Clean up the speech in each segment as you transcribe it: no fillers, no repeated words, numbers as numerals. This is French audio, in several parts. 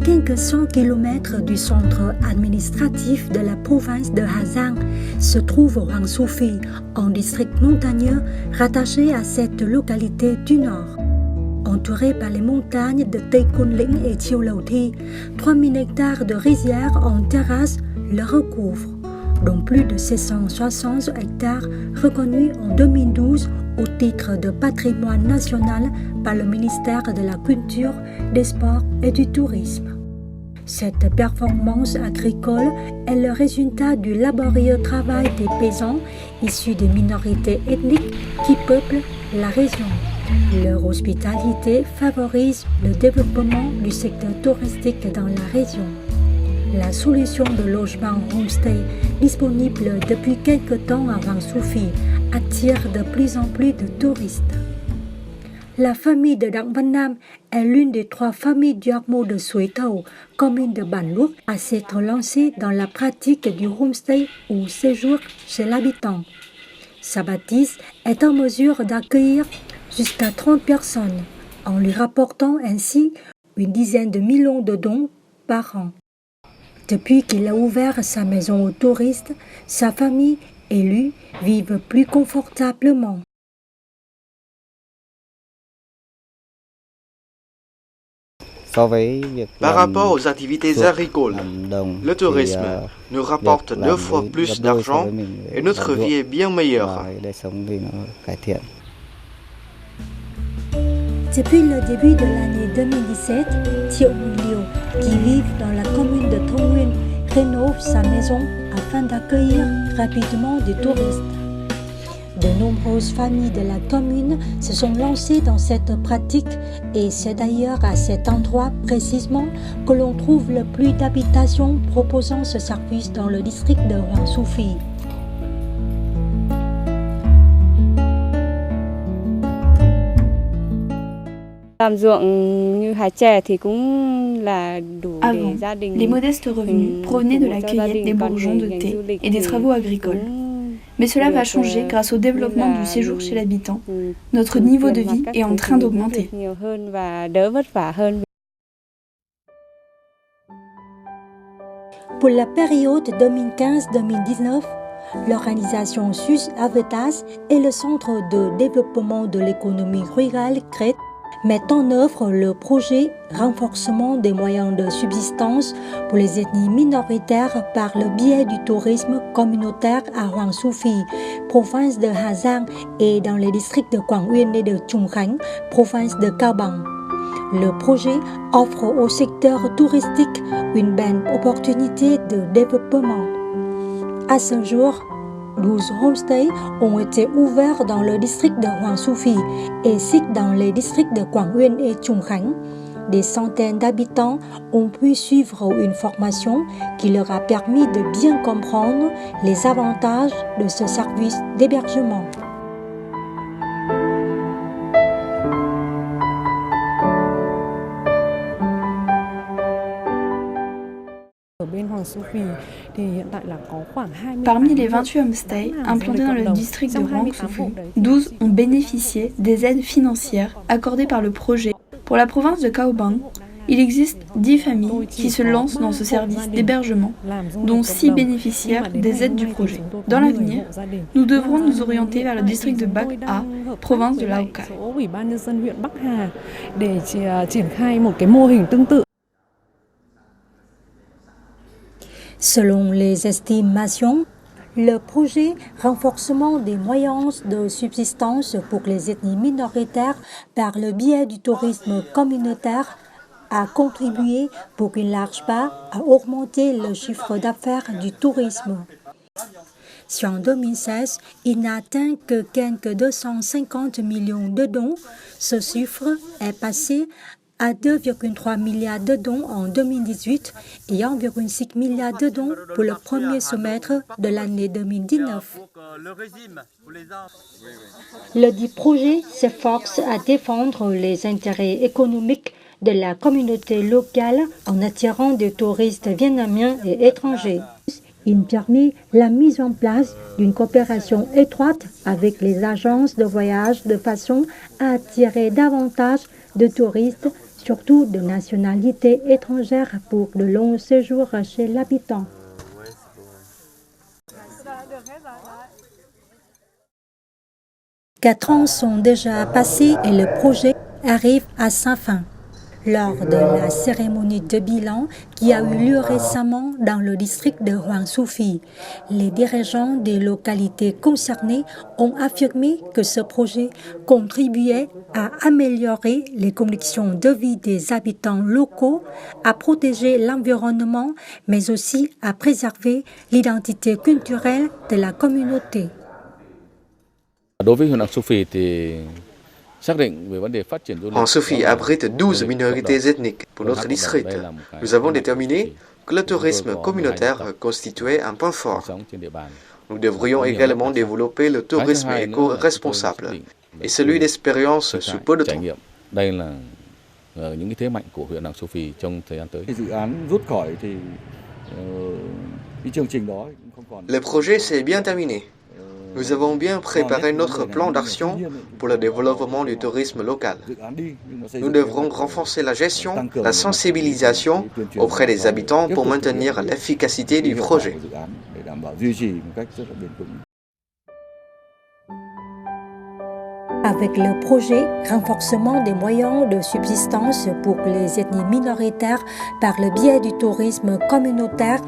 quelques 100 km du centre administratif de la province de Hà Giang se trouve Hoàng Su Phi, un district montagneux rattaché à cette localité du nord. Entouré par les montagnes de Tây Côn Lĩnh et Chiêu Lầu Thi, 3000 hectares de rizières en terrasse le recouvrent, dont plus de 660 hectares reconnus en 2012 au titre de patrimoine national par le ministère de la Culture, des Sports et du Tourisme. Cette performance agricole est le résultat du laborieux travail des paysans issus des minorités ethniques qui peuplent la région. Leur hospitalité favorise le développement du secteur touristique dans la région. La solution de logement homestay disponible depuis quelque temps à Hoàng Su Phi attire de plus en plus de touristes. La famille de Đặng Văn Nam est l'une des 3 familles du hameau de Suối Thầu, commune de Bản Luốc, à s'être lancée dans la pratique du homestay ou séjour chez l'habitant. Sa bâtisse est en mesure d'accueillir jusqu'à 30 personnes, en lui rapportant ainsi une dizaine de millions de dons par an. Depuis qu'il a ouvert sa maison aux touristes, sa famille et lui vivent plus confortablement. Par rapport aux activités agricoles, le tourisme nous rapporte 2 fois plus d'argent et notre vie est bien meilleure. Depuis le début de l'année 2017, Triệu Mùi Liều, qui vit dans la commune de Thông Nguyên, rénove sa maison afin d'accueillir rapidement des touristes. De nombreuses familles de la commune se sont lancées dans cette pratique et c'est d'ailleurs à cet endroit précisément que l'on trouve le plus d'habitations proposant ce service dans le district de Hoàng Su Phi. Avant, les modestes revenus provenaient de la cueillette des bourgeons de thé et des travaux agricoles. Mais cela va changer grâce au développement du séjour chez l'habitant. Notre niveau de vie est en train d'augmenter. Pour la période 2015-2019, l'organisation SUS Avitas et le Centre de développement de l'économie rurale Crète mettent en œuvre le projet renforcement des moyens de subsistance pour les ethnies minoritaires par le biais du tourisme communautaire à Hoàng Su Phi, province de Hà Giang, et dans les districts de Quảng Uyên et de Trùng Khánh, province de Cao Bằng. Le projet offre au secteur touristique une belle opportunité de développement. À ce jour, 12 homestays ont été ouverts dans le district de Hoàng Su Phi et 6 dans les districts de Quảng Uyên et Trùng Khánh. Des centaines d'habitants ont pu suivre une formation qui leur a permis de bien comprendre les avantages de ce service d'hébergement. Parmi les 28 homestays implantés dans le district de Hoàng Su Phi, 12 ont bénéficié des aides financières accordées par le projet. Pour la province de Cao Bằng, il existe 10 familles qui se lancent dans ce service d'hébergement, dont 6 bénéficiaires des aides du projet. Dans l'avenir, nous devrons nous orienter vers le district de Bắc Hà, province de Lào Cai. Selon les estimations, le projet renforcement des moyens de subsistance pour les ethnies minoritaires par le biais du tourisme communautaire a contribué pour une large part à augmenter le chiffre d'affaires du tourisme. Si en 2016, il n'a atteint que quelques 250 millions de dons, ce chiffre est passé à 2,3 milliards de dons en 2018 et 1,6 milliard de dons pour le premier semestre de l'année 2019. Le dit projet s'efforce à défendre les intérêts économiques de la communauté locale en attirant des touristes vietnamiens et étrangers. Il permet la mise en place d'une coopération étroite avec les agences de voyage de façon à attirer davantage de touristes surtout de nationalité étrangère pour de longs séjours chez l'habitant. Quatre ans sont déjà passés et le projet arrive à sa fin. Lors de la cérémonie de bilan qui a eu lieu récemment dans le district de Hoàng Su Phi, les dirigeants des localités concernées ont affirmé que ce projet contribuait à améliorer les conditions de vie des habitants locaux, à protéger l'environnement, mais aussi à préserver l'identité culturelle de la communauté. Hoàng Su Phi abrite 12 minorités ethniques pour notre district. Nous avons déterminé que le tourisme communautaire constituait un point fort. Nous devrions également développer le tourisme éco-responsable et celui d'expérience sous peu de temps. Le projet s'est bien terminé. Nous avons bien préparé notre plan d'action pour le développement du tourisme local. Nous devrons renforcer la gestion, la sensibilisation auprès des habitants pour maintenir l'efficacité du projet. Avec le projet renforcement des moyens de subsistance pour les ethnies minoritaires par le biais du tourisme communautaire,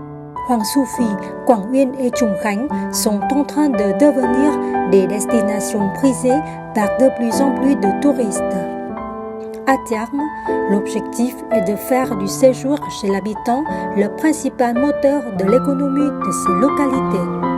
Hoàng Su Phi, Quảng Uyên et Trùng Khánh sont en train de devenir des destinations prisées par de plus en plus de touristes. À terme, l'objectif est de faire du séjour chez l'habitant le principal moteur de l'économie de ces localités.